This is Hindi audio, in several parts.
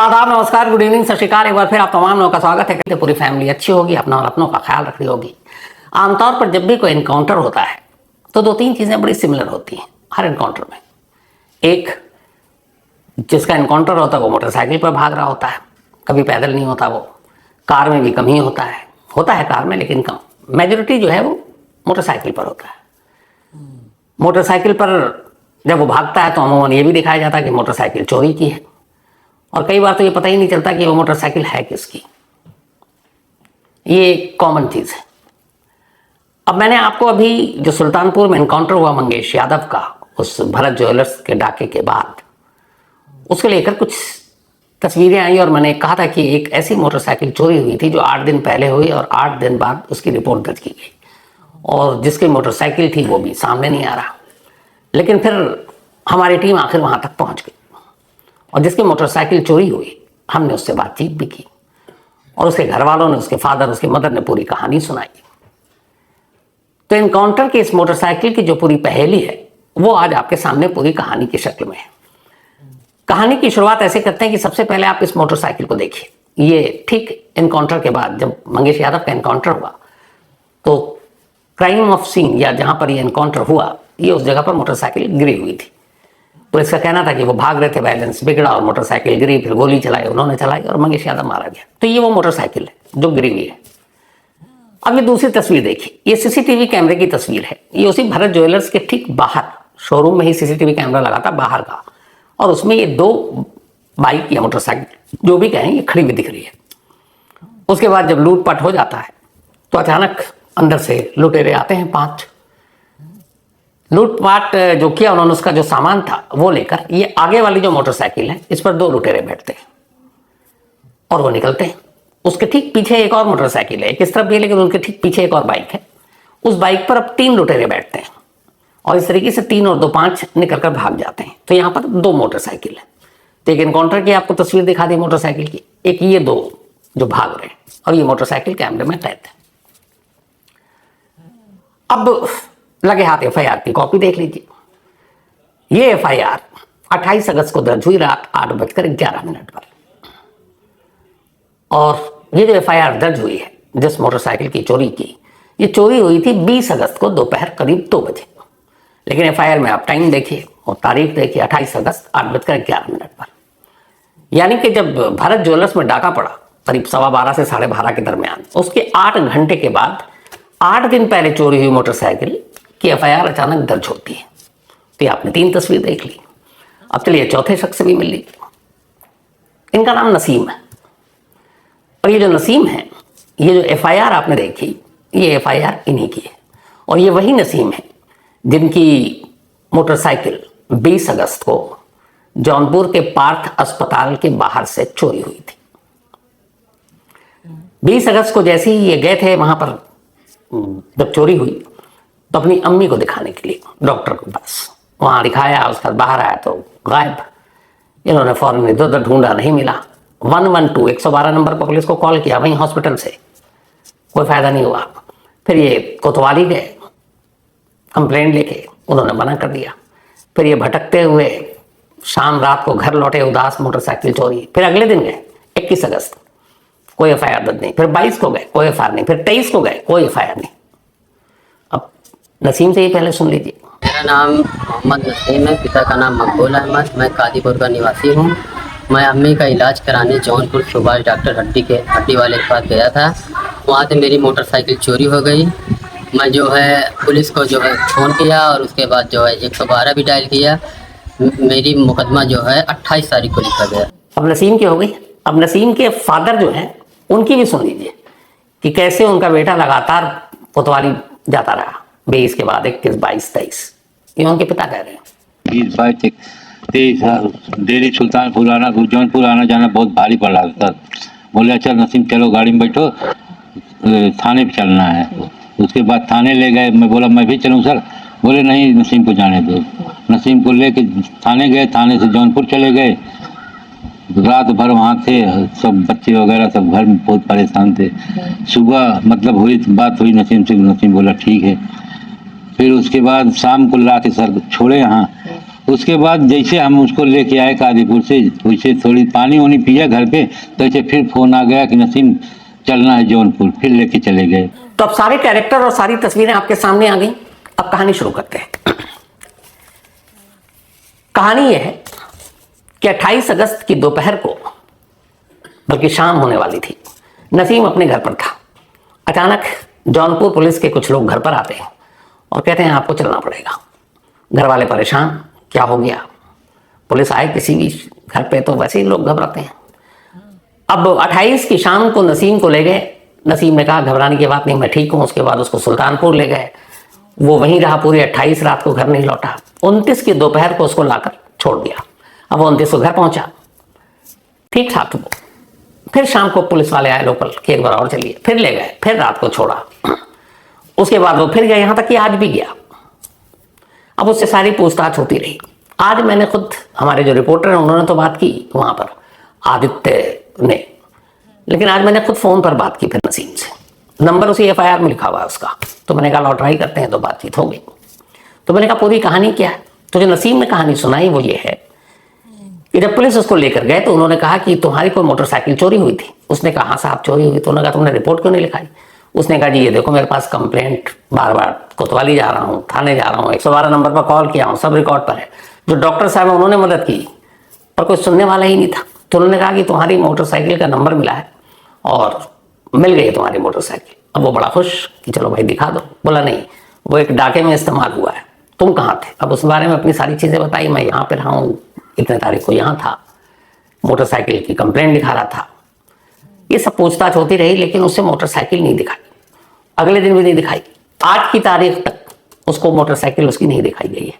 आदाब, नमस्कार, गुड इवनिंग, सत श्रीकाल। एक बार फिर आप तमाम लोगों का स्वागत है। कहते पूरी फैमिली अच्छी होगी, अपना और अपनों का ख्याल रख रही होगी। आमतौर पर जब भी कोई इनकाउंटर होता है तो दो तीन चीज़ें बड़ी सिमिलर होती हैं हर इनकाउंटर में। एक, जिसका इनकाउंटर होता है वो मोटरसाइकिल पर भाग रहा होता है, कभी पैदल नहीं होता। वो कार में भी कम ही होता है कार में, लेकिन कम। मेजोरिटी जो है वो मोटरसाइकिल पर होता है। मोटरसाइकिल पर जब वो भागता है तो अमूमन ये भी दिखाया जाता है कि मोटरसाइकिल चोरी की है, और कई बार तो ये पता ही नहीं चलता कि वो मोटरसाइकिल है किसकी। ये कॉमन चीज़ है। अब मैंने आपको अभी जो सुल्तानपुर में एनकाउंटर हुआ मंगेश यादव का, उस भरत ज्वेलर्स के डाके के बाद, उसको लेकर कुछ तस्वीरें आई और मैंने कहा था कि एक ऐसी मोटरसाइकिल चोरी हुई थी जो 8 दिन पहले हुई और 8 दिन बाद उसकी रिपोर्ट दर्ज की गई, और जिसकी मोटरसाइकिल थी वो भी सामने नहीं आ रहा। लेकिन फिर हमारी टीम आखिर वहाँ तक पहुँच गई और जिसकी मोटरसाइकिल चोरी हुई हमने उससे बातचीत भी की, और उसके घर वालों ने, उसके फादर, उसके मदर ने पूरी कहानी सुनाई। तो इनकाउंटर की इस मोटरसाइकिल की जो पूरी पहेली है वो आज आपके सामने पूरी कहानी की शक्ल में है। कहानी की शुरुआत ऐसे करते हैं कि सबसे पहले आप इस मोटरसाइकिल को देखिए। ये ठीक इनकाउंटर के बाद, जब मंगेश यादव का इनकाउंटर हुआ तो क्राइम ऑफ सीन, या जहां पर ये इनकाउंटर हुआ, ये उस जगह पर मोटरसाइकिल गिरी हुई थी। पुलिस का कहना था कि वो भाग रहे थे, बैलेंस बिगड़ा और मोटरसाइकिल गिरी, फिर गोली चलाई उन्होंने चलाई और मंगेश यादव मारा गया। तो ये वो मोटरसाइकिल है जो गिरी हुई है। अब ये दूसरी तस्वीर देखिए, ये सीसीटीवी कैमरे की तस्वीर है। ये उसी भरत ज्वेलर्स के ठीक बाहर, शोरूम में ही सीसीटीवी कैमरा लगा था बाहर का, और उसमें ये 2 बाइक या मोटरसाइकिल जो भी कहें ये खड़ी हुई दिख रही है। उसके बाद जब लूटपाट हो जाता है तो अचानक अंदर से लुटेरे आते हैं 5। लूटपाट जो किया उन्होंने, उसका जो सामान था वो लेकर, ये आगे वाली जो मोटरसाइकिल है इस पर 2 लुटेरे बैठते हैं और वो निकलते हैं। उसके ठीक पीछे एक और मोटरसाइकिल है, एक इस तरफ भी है लेकिन उनके ठीक पीछे एक और बाइक है। उस बाइक पर अब 3 लुटेरे बैठते हैं और इस तरीके से 3 और 2 5 निकल कर भाग जाते हैं। तो यहाँ पर 2 मोटरसाइकिल है। तो एक इनकाउंटर की आपको तस्वीर दिखा दी मोटरसाइकिल की, एक ये 2 जो भाग रहे हैं, और ये मोटरसाइकिल कैमरे में कैद है। अब लगे हाथ एफआईआर की कॉपी देख लीजिए। ये एफआईआर 28 अगस्त को दर्ज हुई रात 8:11 पर, और ये जो एफआईआर दर्ज हुई है जिस मोटरसाइकिल की चोरी की, ये चोरी हुई थी 20 अगस्त को दोपहर करीब 2 बजे। लेकिन एफआईआर में आप टाइम देखिए और तारीख देखिए, 28 अगस्त 8:11 पर। यानी कि जब भरत ज्वेलर्स में डाका पड़ा करीब 12:15 से 12:30 के दरमियान, उसके 8 घंटे के बाद 8 दिन पहले चोरी हुई मोटरसाइकिल की एफआईआर अचानक दर्ज होती है। तो आपने 3 तस्वीर देख ली। अब चलिए चौथे शख्स से भी मिल लीजिए। इनका नाम नसीम है, और ये जो नसीम है, ये जो एफआईआर आपने देखी, ये एफआईआर इन्हीं की है, और ये वही नसीम है जिनकी मोटरसाइकिल 20 अगस्त को जौनपुर के पार्थ अस्पताल के बाहर से चोरी हुई थी। 20 अगस्त को जैसे ही ये गए थे वहां पर, जब चोरी हुई तो अपनी अम्मी को दिखाने के लिए डॉक्टर के पास वहाँ दिखाया, उसके बाद बाहर आया तो गायब। इन्होंने फौरन इधर उधर ढूंढा, नहीं मिला। 112 112 नंबर पर पुलिस को कॉल किया, वहीं हॉस्पिटल से, कोई फायदा नहीं हुआ। फिर ये कोतवाली गए कंप्लेंट लेके, उन्होंने मना कर दिया। फिर ये भटकते हुए शाम रात को घर लौटे उदास, मोटरसाइकिल चोरी। फिर अगले दिन गए 21 अगस्त, कोई एफआईआर दर्ज नहीं। फिर 22 को गए, कोई एफआईआर नहीं। फिर 23 को गए, कोई एफआईआर नहीं। अब नसीम से ही पहले सुन लीजिए। मेरा नाम मोहम्मद नसीम है, पिता का नाम मकबूल अहमद। मैं कादीपुर का निवासी हूँ। मैं अम्मी का इलाज कराने जौनपुर सुभाष डॉक्टर हड्डी वाले के पास गया था। वहाँ से मेरी मोटरसाइकिल चोरी हो गई। मैं जो है पुलिस को जो है फ़ोन किया और उसके बाद जो है 112 भी डायल किया। मेरी मुकदमा जो है 28 तारीख को लिखा गया। अब नसीम की हो गई। अब नसीम के फादर जो हैं उनकी भी सुन लीजिए कि कैसे उनका बेटा लगातार कोतवाली जाता रहा, 20 के बाद 21, 22, 23। ये उनके पिता कह रहे हैं। 20, 22, 23 साल डेली सुल्तानपुर आना, जौनपुर आना जाना बहुत भारी पड़ रहा था। बोले अच्छा नसीम चलो गाड़ी में बैठो, थाने पे चलना है। उसके बाद थाने ले गए। मैं बोला मैं भी चलूँ सर? बोले नहीं, नसीम को जाने दो। नसीम को लेके थाने गए, थाने से जौनपुर चले गए। रात भर वहाँ थे, सब बच्चे वगैरह सब घर में बहुत परेशान थे। सुबह मतलब बात हुई नसीम से, नसीम बोला ठीक है। फिर उसके बाद शाम को ला के सर छोड़े यहाँ, उसके बाद जैसे हम उसको लेके आए कादीपुर से, वैसे थोड़ी पानी वानी पिया घर पे, तो ऐसे फिर फोन आ गया कि नसीम चलना है जौनपुर, फिर लेके चले गए। तो अब सारे कैरेक्टर और सारी तस्वीरें आपके सामने आ गई। अब कहानी शुरू करते हैं। कहानी यह है कि 28 अगस्त की दोपहर को, बल्कि शाम होने वाली थी, नसीम अपने घर पर था। अचानक जौनपुर पुलिस के कुछ लोग घर पर आते हैं और कहते हैं आपको चलना पड़ेगा। घर वाले परेशान, क्या हो गया? पुलिस आए किसी भी घर पे तो वैसे ही लोग घबराते हैं। अब 28 की शाम को नसीम को ले गए। नसीम ने कहा घबराने की बात नहीं, मैं ठीक हूं। उसके बाद उसको सुल्तानपुर ले गए, वो वहीं रहा पूरी 28 रात को, घर नहीं लौटा। 29 की दोपहर को उसको लाकर छोड़ दिया। अब 29 को घर पहुंचा, ठीक ठाक वो। फिर शाम को पुलिस वाले आए लोकल कि एक बार और चलिए, फिर ले गए, फिर रात को छोड़ा। उसके बाद वो फिर गया, यहां तक कि आज भी गया। अब उससे सारी पूछताछ होती रही। आज मैंने खुद, हमारे जो रिपोर्टर हैं उन्होंने तो बात की वहां पर, आदित्य ने, लेकिन आज मैंने खुद फोन पर बात की फिर नसीम से। नंबर उसी FIR में लिखा हुआ है उसका। तो मैंने कहा लो ट्राई करते हैं, तो बातचीत हो गई। तो मैंने कहा पूरी कहानी क्या है? तो जो नसीम ने कहानी सुनाई वो ये है कि जब पुलिस उसको लेकर गए तो उन्होंने कहा कि तुम्हारी कोई मोटरसाइकिल चोरी हुई थी। उसने कहा हाँ साहब चोरी हुई। तो उन्होंने कहा तुमने रिपोर्ट क्यों नहीं लिखाई? उसने कहा जी ये देखो मेरे पास कंप्लेंट बार बार कोतवाली जा रहा हूँ, थाने जा रहा हूँ, 112 नंबर पर कॉल किया हूँ, सब रिकॉर्ड पर है। जो डॉक्टर साहब है उन्होंने मदद की, पर कोई सुनने वाला ही नहीं था। तो उन्होंने कहा कि तुम्हारी मोटरसाइकिल का नंबर मिला है और मिल गई तुम्हारी मोटरसाइकिल। अब वो बड़ा खुश कि चलो भाई दिखा दो। बोला नहीं, वो एक डाके में इस्तेमाल हुआ है, तुम कहाँ थे? अब उस बारे में अपनी सारी चीज़ें बताई। मैं यहाँ पे रहा हूँ, इतने तारीख को यहाँ था, मोटरसाइकिल की कंप्लेंट लिखा रहा था। ये सब पूछताछ होती रही, लेकिन उससे मोटरसाइकिल नहीं दिखाई। अगले दिन भी नहीं दिखाई। आज की तारीख तक उसको मोटरसाइकिल उसकी नहीं दिखाई गई है।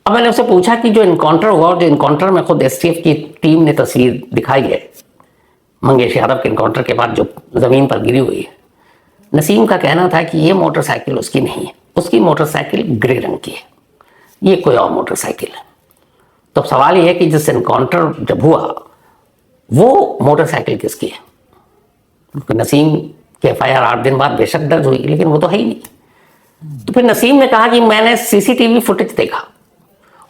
अब मैंने उससे पूछा कि जो इनकाउंटर हुआ, और जो इनकाउंटर में खुद STF की टीम ने तस्वीर दिखाई है मंगेश यादव के इनकाउंटर के बाद जो जमीन पर गिरी हुई है, नसीम का कहना था कि ये मोटरसाइकिल उसकी नहीं है, उसकी मोटरसाइकिल ग्रे रंग की है, ये कोई और मोटरसाइकिल है। तो अब सवाल ये है कि जिस इनकाउंटर जब हुआ वो मोटरसाइकिल किसकी है? क्योंकि नसीम के FIR 8 दिन बाद बेशक दर्ज हुई, लेकिन वो तो है ही नहीं। तो फिर नसीम ने कहा कि मैंने CCTV फुटेज देखा,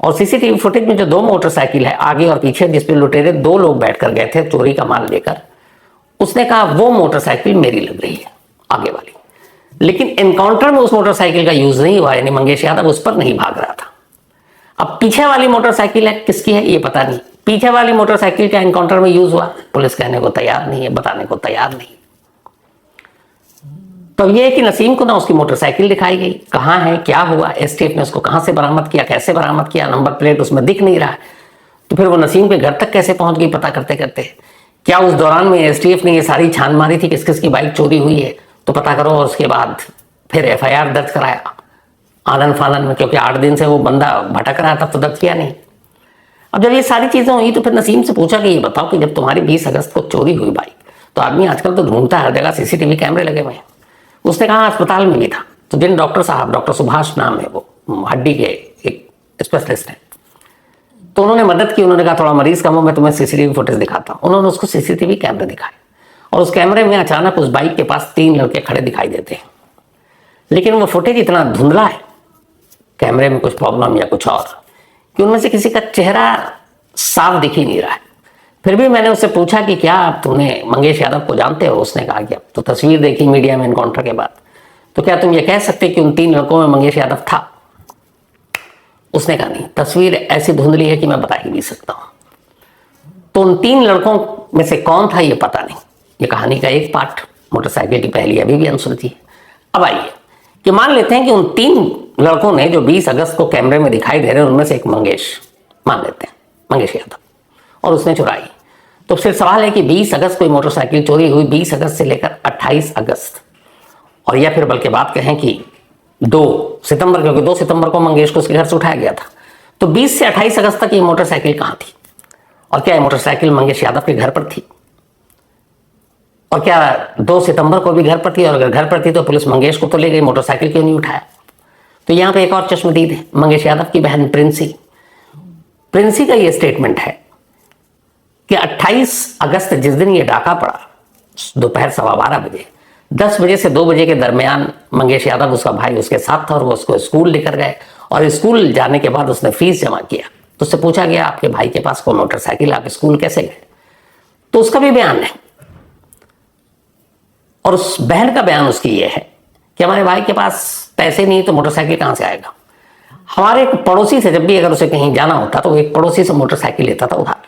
और CCTV फुटेज में जो 2 मोटरसाइकिल है आगे और पीछे, जिसपे लुटेरे 2 लोग बैठकर गए थे चोरी का माल लेकर, उसने कहा वो मोटरसाइकिल मेरी लग रही है, आगे वाली। लेकिन एनकाउंटर में उस मोटरसाइकिल का यूज नहीं हुआ, यानी मंगेश यादव उस पर नहीं भाग रहा था। अब पीछे वाली मोटरसाइकिल है, किसकी है ये पता नहीं। पीछे वाली मोटरसाइकिल का एनकाउंटर में यूज हुआ, पुलिस कहने को तैयार नहीं है, बताने को तैयार नहीं। तो ये है कि नसीम को ना उसकी मोटरसाइकिल दिखाई गई, कहाँ है, क्या हुआ, STF ने उसको कहाँ से बरामद किया, कैसे बरामद किया, नंबर प्लेट उसमें दिख नहीं रहा है। तो फिर वो नसीम के घर तक कैसे पहुंच गई पता करते करते? क्या उस दौरान में STF ने ये सारी छान मारी थी किस किस की बाइक चोरी हुई है, तो पता करो। और उसके बाद फिर FIR दर्ज कराया आनंद फानन में, क्योंकि 8 दिन से वो बंदा भटक रहा था, तो दर्ज किया नहीं। अब जब ये सारी चीजें हुई तो फिर नसीम से पूछा कि ये बताओ कि जब तुम्हारी 20 अगस्त को चोरी हुई बाइक, तो आदमी आजकल तो ढूंढता है, हर जगह CCTV कैमरे लगे हुए हैं। उसने कहा अस्पताल में भी था। तो जिन डॉक्टर साहब, डॉक्टर सुभाष नाम है, वो हड्डी के एक स्पेशलिस्ट हैं, तो उन्होंने मदद की। उन्होंने कहा थोड़ा मरीज कम हो, मैं तुम्हें CCTV फुटेज दिखाता हूँ। उन्होंने उसको CCTV कैमरे दिखाए, और उस कैमरे में अचानक उस बाइक के पास 3 लड़के खड़े दिखाई देते हैं। लेकिन वो फुटेज इतना धुंधला है, कैमरे में कुछ प्रॉब्लम या कुछ और, कि उनमें से किसी का चेहरा साफ दिख ही नहीं रहा है। फिर भी मैंने उससे पूछा कि क्या तुमने मंगेश यादव को जानते हो? उसने कहा कि अब तो तस्वीर देखी मीडिया में इनकाउंटर के बाद, तो क्या तुम ये कह सकते कि उन 3 लड़कों में मंगेश यादव था? उसने कहा नहीं, तस्वीर ऐसी धुंधली है कि मैं बता ही नहीं सकता हूं। तो उन 3 लड़कों में से कौन था ये पता नहीं। ये कहानी का एक पार्ट, मोटरसाइकिल की पहली अभी भी अनसुलझी है। अब आइए कि मान लेते हैं कि उन 3 लड़कों ने जो 20 अगस्त को कैमरे में दिखाई दे रहे हैं, उनमें से एक मंगेश, मान लेते हैं मंगेश यादव, और उसने चुराई। तो फिर सवाल है कि 20 अगस्त को मोटरसाइकिल चोरी हुई, 20 अगस्त से लेकर 28 अगस्त, और या फिर बल्कि बात कहें कि 2 सितंबर, क्योंकि 2 सितंबर को मंगेश को उसके घर से उठाया गया था। तो 20 से 28 अगस्त तक ये मोटरसाइकिल कहाँ थी? और क्या ये मोटरसाइकिल मंगेश यादव के घर पर थी? और क्या 2 सितंबर को भी घर पर थी? और अगर घर पर थी तो पुलिस मंगेश को तो ले गई, मोटरसाइकिल क्यों नहीं उठाया? तो यहाँ पे एक और चश्मदीद है, मंगेश यादव की बहन प्रिंसी का ये स्टेटमेंट है कि 28 अगस्त जिस दिन ये डाका पड़ा, दोपहर 12:15 बजे, 10 बजे से 2 बजे के दरमियान मंगेश यादव, उसका भाई उसके साथ था, और वो उसको स्कूल लेकर गए और स्कूल जाने के बाद उसने फीस जमा किया तो उससे पूछा गया आपके भाई के पास कोई मोटरसाइकिल, आप स्कूल कैसे गए? तो उसका भी बयान है और उस बहन का बयान उसकी ये है कि हमारे भाई के पास पैसे नहीं तो मोटरसाइकिल कहां से आएगा। हमारे एक पड़ोसी से जब भी अगर उसे कहीं जाना होता तो एक पड़ोसी से मोटरसाइकिल लेता था उधार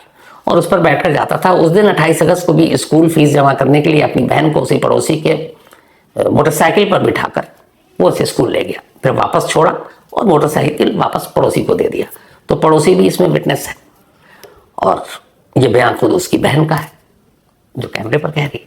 और उस पर बैठकर जाता था। उस दिन 28 अगस्त को भी स्कूल फीस जमा करने के लिए अपनी बहन को उसी पड़ोसी के मोटरसाइकिल पर बिठाकर वो उसे स्कूल ले गया, फिर वापस छोड़ा और मोटरसाइकिल वापस पड़ोसी को दे दिया। तो पड़ोसी भी इसमें विटनेस है और ये बयान खुद उसकी बहन का है जो कैमरे पर कह रही है।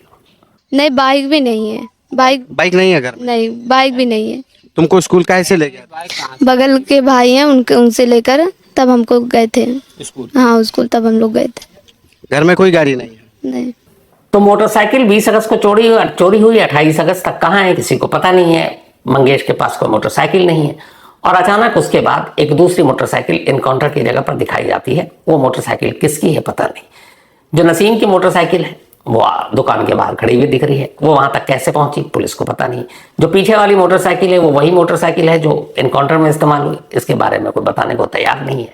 नहीं, बाइक भी नहीं है। बाइक नहीं है घर में? नहीं, बाइक भी नहीं है। तुमको स्कूल कैसे ले गया? बगल के भाई हैं उनसे लेकर तब हमको गए थे स्कूल? हाँ, स्कूल तब हम लोग गए थे। घर में कोई गाड़ी नहीं है? नहीं। तो मोटरसाइकिल 20 अगस्त को चोरी हुई, 28 अगस्त तक कहाँ है किसी को पता नहीं है। मंगेश के पास कोई मोटरसाइकिल नहीं है और अचानक उसके बाद एक दूसरी मोटरसाइकिल इनकाउंटर की जगह पर दिखाई जाती है। वो मोटरसाइकिल किसकी है पता नहीं। जो नसीम की मोटरसाइकिल है वो दुकान के बाहर खड़ी हुई दिख रही है, वो वहां तक कैसे पहुंची पुलिस को पता नहीं। जो पीछे वाली मोटरसाइकिल है वो वही मोटरसाइकिल है जो इनकाउंटर में इस्तेमाल हुई, इसके बारे में कोई बताने को तैयार नहीं है।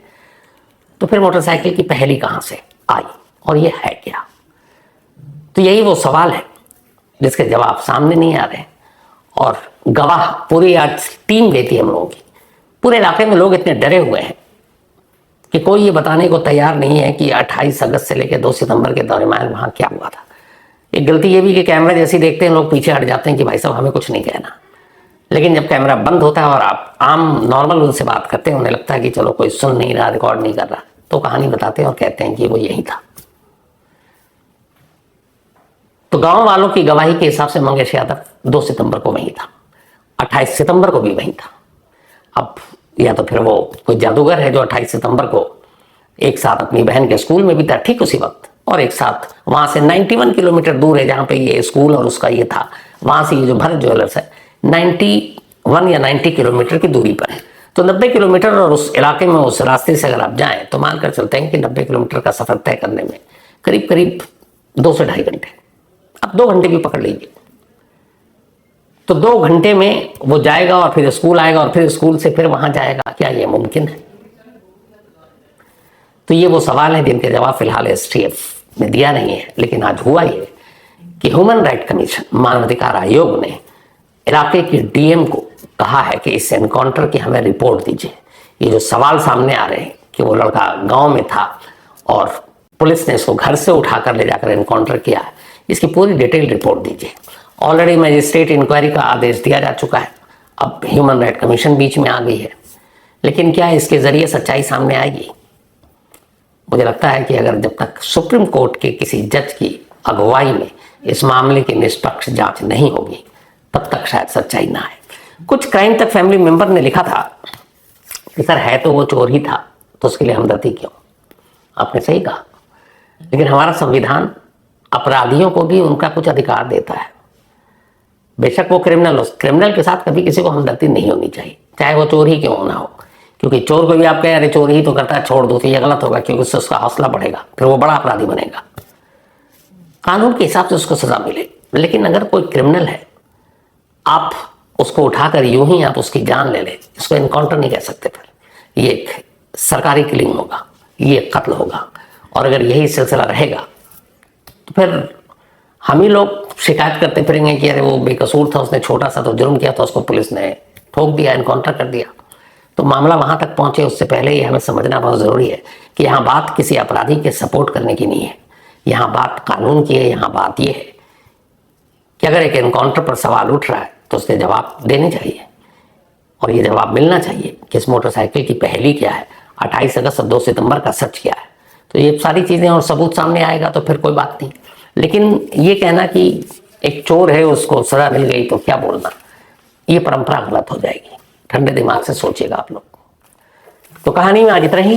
तो फिर मोटरसाइकिल की पहली कहां से आई और ये है क्या? तो यही वो सवाल है जिसके जवाब सामने नहीं आ रहे और गवाह पूरी आज टीम देती है हम लोगों की। पूरे इलाके में लोग इतने डरे हुए हैं कि कोई ये बताने को तैयार नहीं है कि 28 अगस्त से लेकर 2 सितंबर के दरमियान वहां क्या हुआ था। एक गलती ये भी कि कैमरा जैसे देखते हैं लोग पीछे हट जाते हैं कि भाई साहब हमें कुछ नहीं कहना, लेकिन जब कैमरा बंद होता है और आप आम नॉर्मल उनसे बात करते हैं, उन्हें लगता है कि चलो कोई सुन नहीं रहा, रिकॉर्ड नहीं कर रहा, तो कहानी बताते हैं और कहते हैं कि वो यही था। तो गांव वालों की गवाही के हिसाब से मंगेश यादव 2 सितंबर को वहीं था, 28 सितंबर को भी वहीं था। अब या तो फिर वो कोई जादूगर है जो 28 सितंबर को एक साथ अपनी बहन के स्कूल में भी था ठीक उसी वक्त, और एक साथ वहां से 91 किलोमीटर दूर है जहां पे ये स्कूल और उसका ये था, वहां से ये जो भरत ज्वेलर्स है 91 या 90 किलोमीटर की दूरी पर है। तो 90 किलोमीटर और उस इलाके में उस रास्ते से अगर आप जाएं तो मानकर चलते हैं कि 90 किलोमीटर का सफर तय करने में करीब करीब 2 से ढाई घंटे, अब 2 घंटे भी पकड़ लीजिए। तो 2 घंटे में वो जाएगा और फिर स्कूल आएगा और फिर स्कूल से फिर वहां जाएगा, क्या ये मुमकिन है? तो ये वो सवाल है जिनके जवाब फिलहाल एसटीएफ ने दिया नहीं है। लेकिन आज हुआ ये कि ह्यूमन राइट कमीशन, मानवाधिकार आयोग ने इलाके के डीएम को कहा है कि इस एनकाउंटर की हमें रिपोर्ट दीजिए। ये जो सवाल सामने आ रहे हैं कि वो लड़का गांव में था और पुलिस ने इसको घर से उठाकर ले जाकर एनकाउंटर किया, इसकी पूरी डिटेल रिपोर्ट दीजिए। ऑलरेडी मजिस्ट्रेट इंक्वायरी का आदेश दिया जा चुका है, अब ह्यूमन राइट कमीशन बीच में आ गई है। लेकिन क्या इसके जरिए सच्चाई सामने आएगी? मुझे लगता है कि अगर जब तक सुप्रीम कोर्ट के किसी जज की अगुवाई में इस मामले की निष्पक्ष जांच नहीं होगी तब तक शायद सच्चाई ना आए। कुछ क्राइम तक फैमिली मेंबर ने लिखा था कि सर है तो वो चोर ही था तो उसके लिए हमदर्दी क्यों? आपने सही कहा, लेकिन हमारा संविधान अपराधियों को भी उनका कुछ अधिकार देता है। बेशक वो क्रिमिनल हो, क्रिमिनल के साथ कभी किसी को हमदर्दी नहीं होनी चाहिए, चाहे वो चोर ही क्यों ना हो। क्योंकि चोर को भी आप कहें अरे चोर ही तो करता है छोड़ दो, तो ये गलत होगा, क्योंकि उससे उसका हौसला बढ़ेगा, फिर वो बड़ा अपराधी बनेगा। कानून के हिसाब से उसको सजा मिले। लेकिन अगर कोई क्रिमिनल है, आप उसको उठाकर यूं ही आप उसकी जान ले ले, इसको एनकाउंटर नहीं कह सकते। फिर ये एक सरकारी किलिंग होगा, ये कत्ल होगा। और अगर यही सिलसिला रहेगा तो फिर हम ही लोग शिकायत करते फिरेंगे कि अरे वो बेकसूर था, उसने छोटा सा तो जुर्म किया था, उसको पुलिस ने ठोक दिया, एनकाउंटर कर दिया। तो मामला वहां तक पहुंचे उससे पहले ही हमें समझना बहुत जरूरी है कि यहाँ बात किसी अपराधी के सपोर्ट करने की नहीं है, यहाँ बात कानून की है। यहाँ बात यह है कि अगर एक एनकाउंटर पर सवाल उठ रहा है तो उसके जवाब देने चाहिए और ये जवाब मिलना चाहिए कि इस मोटरसाइकिल की पहली क्या है, 28 अगस्त और 2 सितंबर का सच क्या है। तो ये सारी चीज़ें और सबूत सामने आएगा तो फिर कोई बात नहीं। लेकिन ये कहना कि एक चोर है उसको सजा मिल गई तो क्या बोलना, ये परंपरा गलत हो जाएगी। ठंडे दिमाग से सोचिएगा आप लोग। तो कहानी में आज इतना ही।